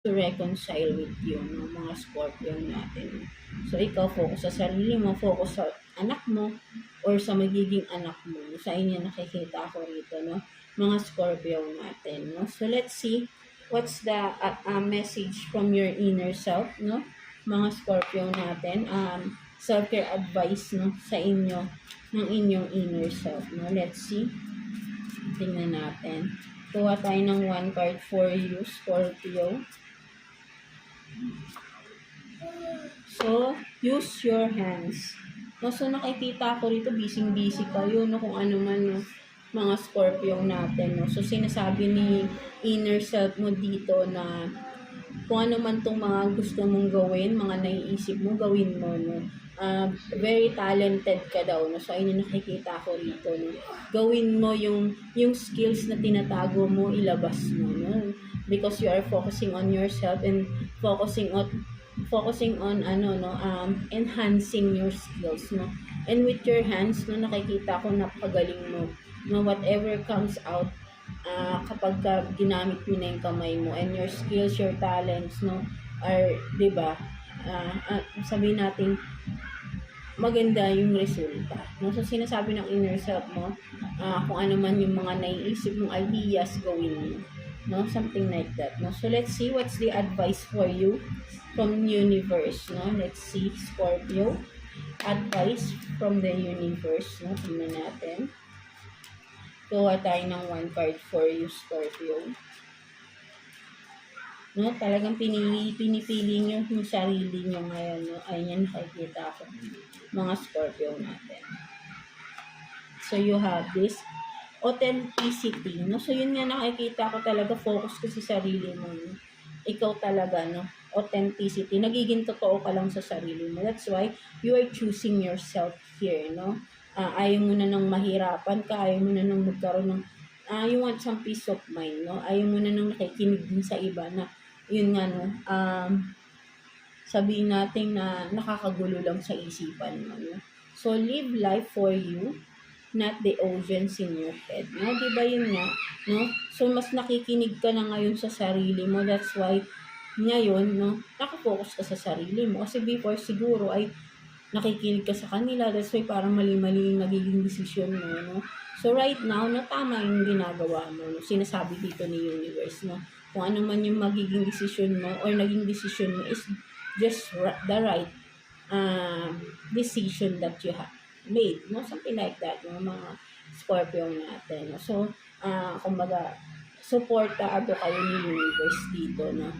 to reconcile with you, no, mga Scorpio natin. So, ikaw, focus sa sarili mo, focus sa anak mo, or sa magiging anak mo. Sa inyo nakikita ko rito, no, mga Scorpio natin, no. So, let's see, what's the message from your inner self, no, mga Scorpio natin, self-care advice, no, sa inyo, ng inyong inner self, no. Let's see, tingnan natin. Kuha tayo ng one card for you, Scorpio. So, use your hands. No, so, nakikita ko rito, busy-busy kayo, no, kung ano man, no, mga Scorpio natin, no. So, sinasabi ni inner self mo dito na kung ano man tong mga gusto mong gawin, mga naiisip mo, gawin mo, no. Very talented ka daw, no. So, ayun yung nakikita ko rito, no. Gawin mo yung skills na tinatago mo, ilabas mo, no. Because you are focusing on yourself and focusing on enhancing your skills, no. And with your hands, no, nakikita ko napakagaling mo, no. Whatever comes out, kapag ginamit mo na yung kamay mo, and your skills, your talents, no, are, di ba, sabihin natin, maganda yung resulta, no. So, sinasabi ng inner self mo, kung ano man yung mga naiisip mong ideas, gawin mo, no, something like that, no. So, let's see what's the advice for you from universe, no. Let's see, Scorpio, advice from the universe, no. Tingnan natin. Kuha tayo ng one card for you, Scorpio. No, talagang pinipili nyo yung sarili nyo ngayon, no. Ayan, nakikita ko, mga Scorpio natin. So, you have this authenticity, no. So, yun nga nakikita ko talaga, focus ko sa sarili mo, no? Ikaw talaga, no, authenticity, nagiging totoo ka lang sa sarili mo. That's why you are choosing yourself here, no. Ayaw mo na nang mahirapan ka, ayaw mo na nang magkaroon ng you want some peace of mind, no. Ayaw mo na nang nakikinig din sa iba na yun nga, no, sabihin natin na nakakagulo lang sa isipan mo, no. So, live life for you, not the audience in your head, no. Diba yun nga, no? So, mas nakikinig ka na ngayon sa sarili mo. That's why, ngayon, no, nakafocus ka sa sarili mo. Kasi before siguro ay nakikinig ka sa kanila. That's why parang mali-mali yung nagiging desisyon mo, no. So, right now, no, tama yung ginagawa mo, no. Sinasabi dito ni universe, no. Kung ano man yung magiging desisyon mo or naging desisyon mo is just the right decision that you have made, no, something like that, no, mga Scorpio natin, no. So, kumbaga, supportado kayo ni universe dito, no.